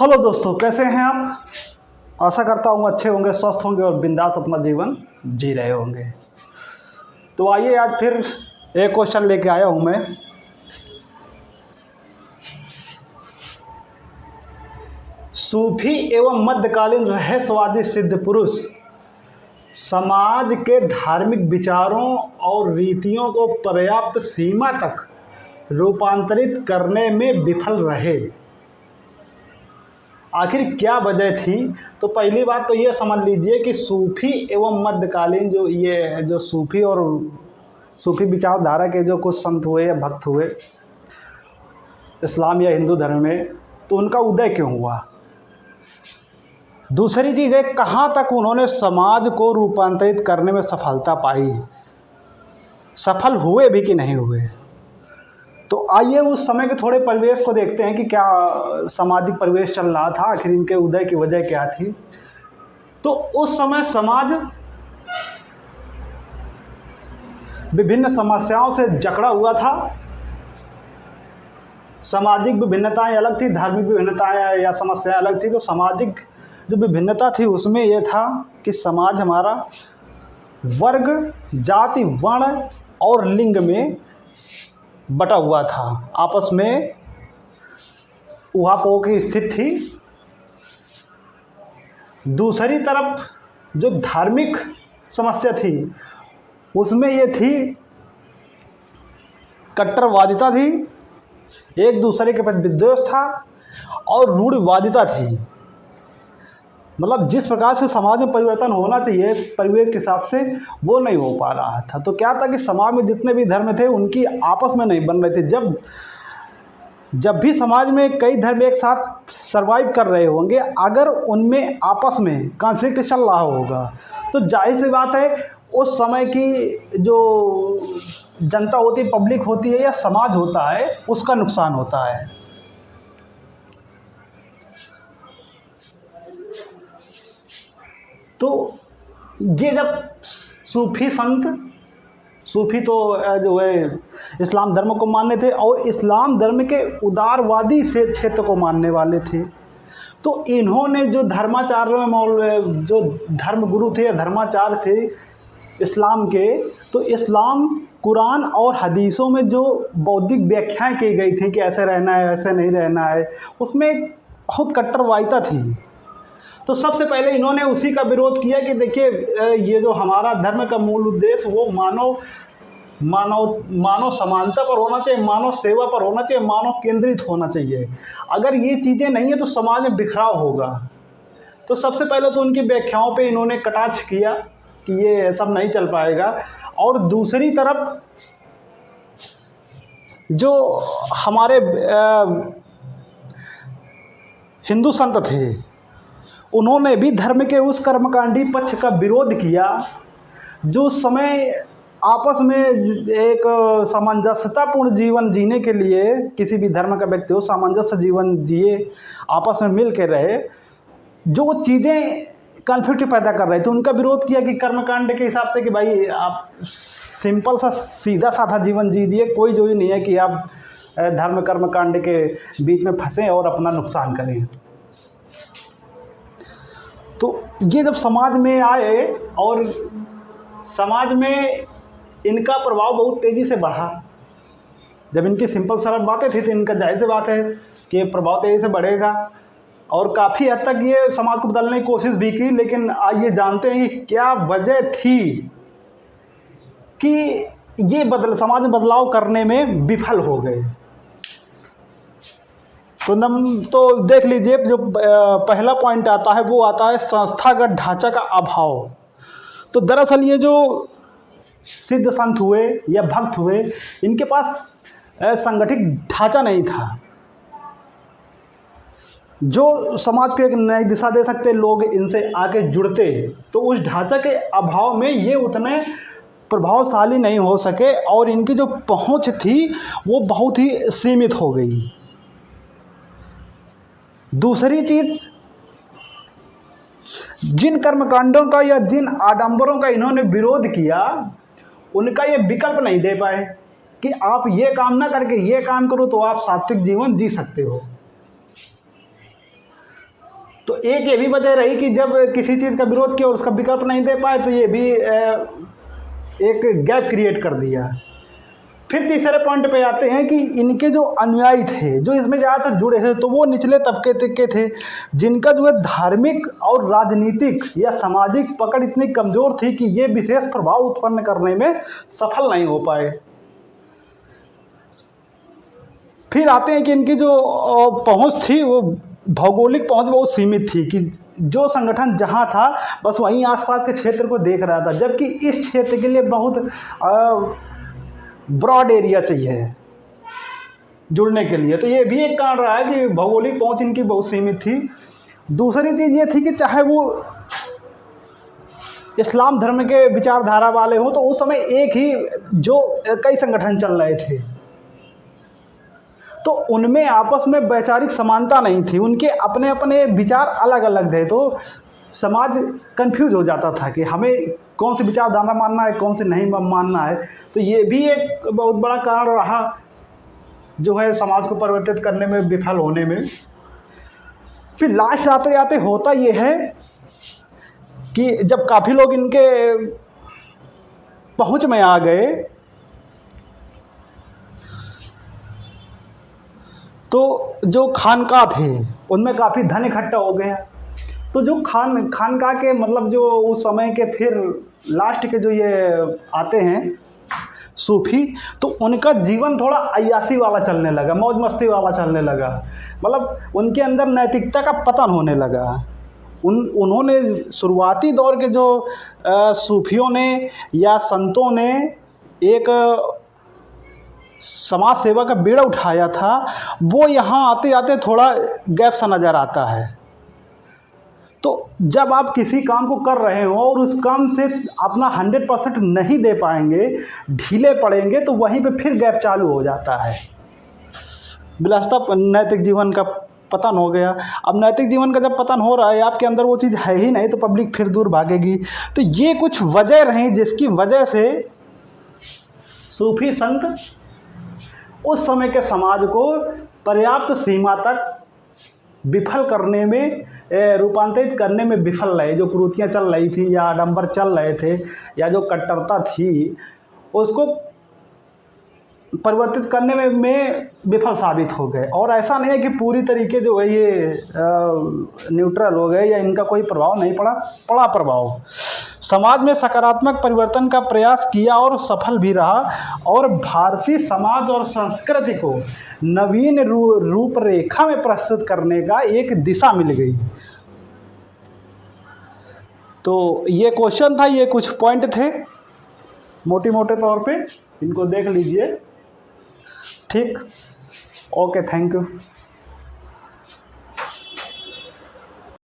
Hello दोस्तों, कैसे हैं आप। आशा करता हूँ अच्छे होंगे, स्वस्थ होंगे और बिंदास अपना जीवन जी रहे होंगे। तो आइए आज फिर एक क्वेश्चन लेके आया हूँ मैं। सूफी एवं मध्यकालीन रहस्यवादी सिद्ध पुरुष समाज के धार्मिक विचारों और रीतियों को पर्याप्त सीमा तक रूपांतरित करने में विफल रहे। आखिर क्या वजह थी। तो पहली बात तो ये समझ लीजिए कि सूफी एवं मध्यकालीन जो सूफी और सूफी विचारधारा के जो कुछ संत हुए या भक्त हुए इस्लाम या हिंदू धर्म में, तो उनका उदय क्यों हुआ। दूसरी चीज़ है, कहाँ तक उन्होंने समाज को रूपांतरित करने में सफलता पाई, सफल हुए भी कि नहीं हुए। तो आइए उस समय के थोड़े परिवेश को देखते हैं कि क्या सामाजिक परिवेश चल रहा था, आखिर इनके उदय की वजह क्या थी। तो उस समय समाज विभिन्न समस्याओं से जकड़ा हुआ था। सामाजिक विभिन्नताएं अलग थी, धार्मिक विभिन्नताएं या समस्याएं अलग थी। तो सामाजिक जो विभिन्नता थी उसमें यह था कि समाज हमारा वर्ग, जाति, वर्ण और लिंग में बटा हुआ था। आपस में उहापोह की स्थिति थी। दूसरी तरफ जो धार्मिक समस्या थी उसमें ये थी, कट्टरवादिता थी, एक दूसरे के प्रति विद्वेष था और रूढ़िवादिता थी। मतलब जिस प्रकार से समाज में परिवर्तन होना चाहिए परिवेश के हिसाब से, वो नहीं हो पा रहा था। तो क्या था कि समाज में जितने भी धर्म थे उनकी आपस में नहीं बन रहे थे। जब भी समाज में कई धर्म एक साथ सरवाइव कर रहे होंगे, अगर उनमें आपस में कॉन्फ्लिक्ट चल रहा होगा तो जाहिर सी बात है उस समय की जो जनता होती है, पब्लिक होती है या समाज होता है, उसका नुकसान होता है। तो ये जब सूफी तो जो है इस्लाम धर्म को मानने थे और इस्लाम धर्म के उदारवादी से क्षेत्र को मानने वाले थे। तो इन्होंने जो जो धर्म गुरु थे या धर्माचार्य थे इस्लाम के, तो इस्लाम कुरान और हदीसों में जो बौद्धिक व्याख्याएं की गई थी कि ऐसे रहना है, ऐसे नहीं रहना है, उसमें बहुत कट्टरवादिता थी। तो सबसे पहले इन्होंने उसी का विरोध किया कि देखिए, ये जो हमारा धर्म का मूल उद्देश्य वो मानव समानता पर होना चाहिए, मानव सेवा पर होना चाहिए, मानव केंद्रित होना चाहिए। अगर ये चीज़ें नहीं है तो समाज में बिखराव होगा। तो सबसे पहले तो उनकी व्याख्याओं पे इन्होंने कटाक्ष किया कि ये सब नहीं चल पाएगा। और दूसरी तरफ जो हमारे हिंदू संत थे उन्होंने भी धर्म के उस कर्मकांडी पक्ष का विरोध किया जो समय आपस में एक सामंजस्यतापूर्ण जीवन जीने के लिए, किसी भी धर्म का व्यक्ति हो सामंजस्य जीवन जिए, आपस में मिल के रहे, जो चीज़ें कॉन्फ्लिक्ट पैदा कर रहे थे उनका विरोध किया कि कर्मकांड के हिसाब से कि भाई आप सिंपल सा सीधा साधा जीवन जीजिए, कोई जो ही नहीं है कि आप धर्म कर्मकांड के बीच में फंसें और अपना नुकसान करें। तो ये जब समाज में आए और समाज में इनका प्रभाव बहुत तेज़ी से बढ़ा। जब इनकी सिंपल सरल बातें थी तो इनका जाहिर सी बात है कि प्रभाव तेज़ी से बढ़ेगा और काफ़ी हद तक ये समाज को बदलने की कोशिश भी की। लेकिन आइए जानते हैं कि क्या वजह थी कि ये समाज में बदलाव करने में विफल हो गए। तो देख लीजिए, जो पहला पॉइंट आता है वो आता है संस्थागत ढांचा का अभाव। तो दरअसल ये जो सिद्ध संत हुए या भक्त हुए, इनके पास संगठित ढांचा नहीं था जो समाज को एक नई दिशा दे सकते, लोग इनसे आके जुड़ते। तो उस ढांचा के अभाव में ये उतने प्रभावशाली नहीं हो सके और इनकी जो पहुंच थी वो बहुत ही सीमित हो गई। दूसरी चीज, जिन कर्मकांडों का या जिन आडंबरों का इन्होंने विरोध किया उनका ये विकल्प नहीं दे पाए कि आप ये काम ना करके ये काम करो तो आप सात्विक जीवन जी सकते हो। तो एक ये भी वजह रही कि जब किसी चीज़ का विरोध किया और उसका विकल्प नहीं दे पाए तो ये भी एक गैप क्रिएट कर दिया। फिर तीसरे पॉइंट पे आते हैं कि इनके जो अनुयायी थे, जो इसमें ज़्यादातर जुड़े थे, तो वो निचले तबके के थे, जिनका जो है धार्मिक और राजनीतिक या सामाजिक पकड़ इतनी कमज़ोर थी कि ये विशेष प्रभाव उत्पन्न करने में सफल नहीं हो पाए। फिर आते हैं कि इनकी जो पहुंच थी वो भौगोलिक पहुंच बहुत सीमित थी कि जो संगठन जहां था बस वहीं आसपास के क्षेत्र को देख रहा था, जबकि इस क्षेत्र के लिए बहुत ब्रॉड एरिया चाहिए जुड़ने के लिए। तो ये भी एक कारण रहा है कि भौगोलिक पहुंच इनकी बहुत सीमित थी। दूसरी चीज़ ये थी कि चाहे वो इस्लाम धर्म के विचारधारा वाले हों, तो उस समय एक ही जो कई संगठन चल रहे थे, तो उनमें आपस में वैचारिक समानता नहीं थी, उनके अपने अपने विचार अलग अलग थे। तो समाज कंफ्यूज हो जाता था कि हमें कौन सी विचारधारा मानना है, कौन सी नहीं मानना है। तो ये भी एक बहुत बड़ा कारण रहा जो है समाज को परिवर्तित करने में, विफल होने में। फिर लास्ट आते आते होता ये है कि जब काफ़ी लोग इनके पहुंच में आ गए तो जो खानका थे उनमें काफ़ी धन इकट्ठा हो गया। तो जो खानका के मतलब जो उस समय के फिर लास्ट के जो ये आते हैं सूफी, तो उनका जीवन थोड़ा अय्यासी वाला चलने लगा, मौज मस्ती वाला चलने लगा। मतलब उनके अंदर नैतिकता का पतन होने लगा। उन्होंने शुरुआती दौर के जो सूफियों ने या संतों ने एक समाज सेवा का बीड़ा उठाया था, वो यहाँ आते आते थोड़ा गैप सा नज़र आता है। तो जब आप किसी काम को कर रहे हो और उस काम से अपना 100% नहीं दे पाएंगे, ढीले पड़ेंगे, तो वहीं पे फिर गैप चालू हो जाता है। विलासिता नैतिक जीवन का पतन हो गया। अब नैतिक जीवन का जब पतन हो रहा है, आपके अंदर वो चीज़ है ही नहीं, तो पब्लिक फिर दूर भागेगी। तो ये कुछ वजह रही जिसकी वजह से सूफी संत उस समय के समाज को पर्याप्त सीमा तक विफल करने में, रूपांतरित करने में विफल रहे। जो कुरीतियाँ चल रही थी या आडंबर चल रहे थे या जो कट्टरता थी, उसको परिवर्तित करने में विफल साबित हो गए। और ऐसा नहीं है कि पूरी तरीके जो है ये न्यूट्रल हो गए या इनका कोई प्रभाव नहीं पड़ा प्रभाव। समाज में सकारात्मक परिवर्तन का प्रयास किया और सफल भी रहा, और भारतीय समाज और संस्कृति को नवीन रूपरेखा में प्रस्तुत करने का एक दिशा मिल गई। तो ये क्वेश्चन था, ये कुछ पॉइंट थे मोटे मोटे तौर पे, इनको देख लीजिए। ठीक, ओके, थैंक यू।